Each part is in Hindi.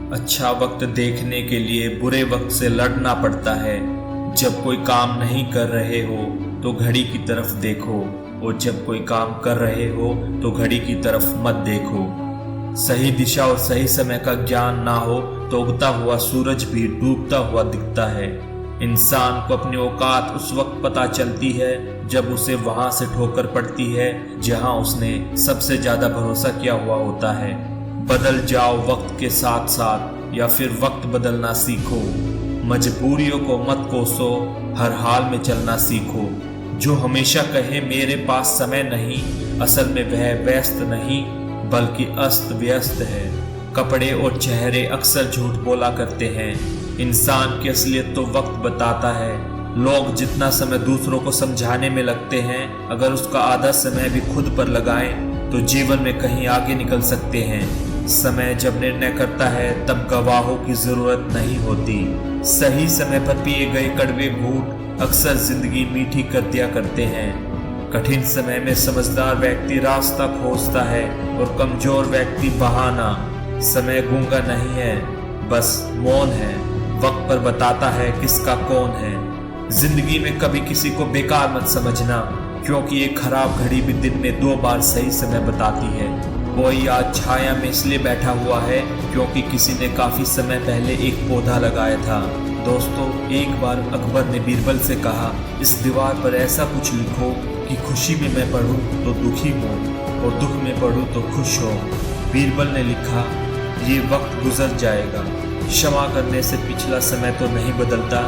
अच्छा वक्त देखने के लिए बुरे वक्त से लड़ना पड़ता है। जब कोई काम नहीं कर रहे हो तो घड़ी की तरफ देखो, और जब कोई काम कर रहे हो तो घड़ी की तरफ मत देखो। सही दिशा और सही समय का ज्ञान ना हो तो उगता हुआ सूरज भी डूबता हुआ दिखता है। इंसान को अपनी औकात उस वक्त पता चलती है जब उसे वहां से ठोकर पड़ती है जहां उसने सबसे ज्यादा भरोसा किया हुआ होता है। बदल जाओ वक्त के साथ साथ, या फिर वक्त बदलना सीखो। मजबूरियों को मत कोसो, हर हाल में चलना सीखो। जो हमेशा कहे मेरे पास समय नहीं, असल में वह व्यस्त नहीं बल्कि अस्त व्यस्त है। कपड़े और चेहरे अक्सर झूठ बोला करते हैं, इंसान की असलियत तो वक्त बताता है। लोग जितना समय दूसरों को समझाने में लगते हैं, अगर उसका आधा समय भी खुद पर लगाएं तो जीवन में कहीं आगे निकल सकते हैं। समय जब निर्णय करता है तब गवाहों की जरूरत नहीं होती। सही समय पर पिए गए कड़वे घूंट अक्सर जिंदगी मीठी कर दिया करते हैं। कठिन समय में समझदार व्यक्ति रास्ता खोजता है और कमजोर व्यक्ति बहाना। समय गूंगा नहीं है, बस मौन है, वक्त पर बताता है किसका कौन है। जिंदगी में कभी किसी को बेकार मत समझना, क्योंकि एक खराब घड़ी भी दिन में 2 बार सही समय बताती है। कोई आज छाया में इसलिए बैठा हुआ है क्योंकि किसी ने काफी समय पहले एक पौधा लगाया था। दोस्तों, एक बार अकबर ने बीरबल से कहा, इस दीवार पर ऐसा कुछ लिखो कि खुशी में मैं पढ़ूं तो दुखी हूँ और दुख में पढ़ूं तो खुश हो। बीरबल ने लिखा, ये वक्त गुजर जाएगा। क्षमा करने से पिछला समय तो नहीं बदलता,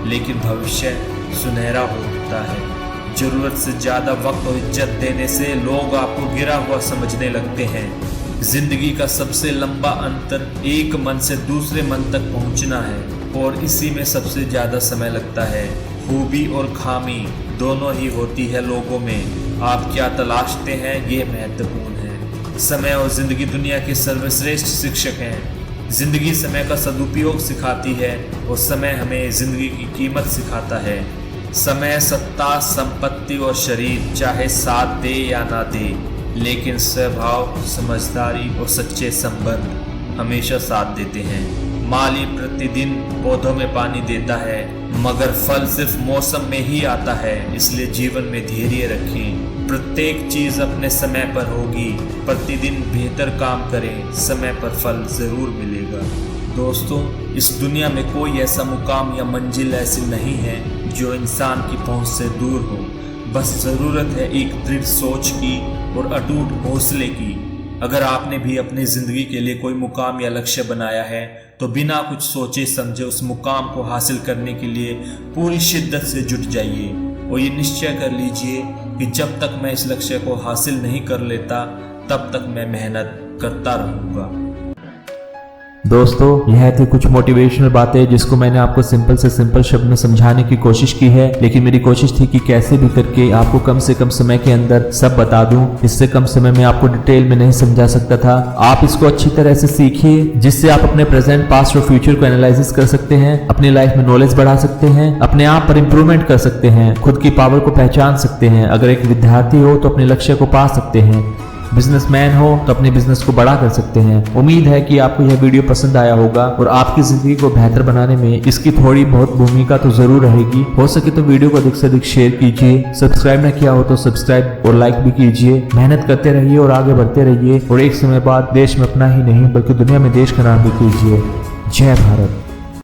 लेकिन भविष्य सुनहरा होता है। जरूरत से ज्यादा वक्त और इज्जत देने से लोग आपको गिरा हुआ समझने लगते हैं। जिंदगी का सबसे लंबा अंतर एक मन से दूसरे मन तक पहुंचना है, और इसी में सबसे ज्यादा समय लगता है। खूबी और खामी दोनों ही होती है लोगों में। आप क्या तलाशते हैं ये महत्वपूर्ण है। समय और जिंदगी दुनिया के सर्वश्रेष्ठ शिक्षक हैं। जिंदगी समय का सदुपयोग सिखाती है और समय हमें जिंदगी की कीमत सिखाता है। समय, सत्ता, संपत्ति और शरीर चाहे साथ दे या ना दे, लेकिन स्वभाव, समझदारी और सच्चे संबंध हमेशा साथ देते हैं। माली प्रतिदिन पौधों में पानी देता है, मगर फल सिर्फ मौसम में ही आता है। इसलिए जीवन में धैर्य रखें। प्रत्येक चीज अपने समय पर होगी। प्रतिदिन बेहतर काम करें, समय पर फल जरूर मिलेगा। दोस्तों, इस दुनिया में कोई ऐसा मुकाम या मंजिल ऐसी नहीं है जो इंसान की पहुंच से दूर हो। बस जरूरत है एक दृढ़ सोच की और अटूट हौसले की। अगर आपने भी अपनी जिंदगी के लिए कोई मुकाम या लक्ष्य बनाया है तो बिना कुछ सोचे समझे उस मुकाम को हासिल करने के लिए पूरी शिद्दत से जुट जाइए, और ये निश्चय कर लीजिए कि जब तक मैं इस लक्ष्य को हासिल नहीं कर लेता तब तक मैं मेहनत करता रहूंगा। दोस्तों, यह थी कुछ मोटिवेशनल बातें जिसको मैंने आपको सिंपल से सिंपल शब्द में समझाने की कोशिश की है, लेकिन मेरी कोशिश थी कि कैसे भी करके आपको कम से कम समय के अंदर सब बता दूं। इससे कम समय में आपको डिटेल में नहीं समझा सकता था। आप इसको अच्छी तरह से सीखिए, जिससे आप अपने प्रेजेंट, पास्ट और फ्यूचर को एनालिसिस कर सकते हैं, अपनी लाइफ में नॉलेज बढ़ा सकते हैं, अपने आप पर इंप्रूवमेंट कर सकते हैं, खुद की पावर को पहचान सकते हैं। अगर एक विद्यार्थी हो तो अपने लक्ष्य को पा सकते हैं, बिजनेसमैन हो तो अपने बिजनेस को बड़ा कर सकते हैं। उम्मीद है कि आपको यह वीडियो पसंद आया होगा और आपकी जिंदगी को बेहतर बनाने में इसकी थोड़ी बहुत भूमिका तो जरूर रहेगी। हो सके तो वीडियो को अधिक से अधिक शेयर कीजिए। सब्सक्राइब न किया हो तो सब्सक्राइब और लाइक भी कीजिए। मेहनत करते रहिए और आगे बढ़ते रहिए, और एक समय बाद देश में अपना ही नहीं बल्कि दुनिया में देश का नाम भी कीजिए। जय भारत।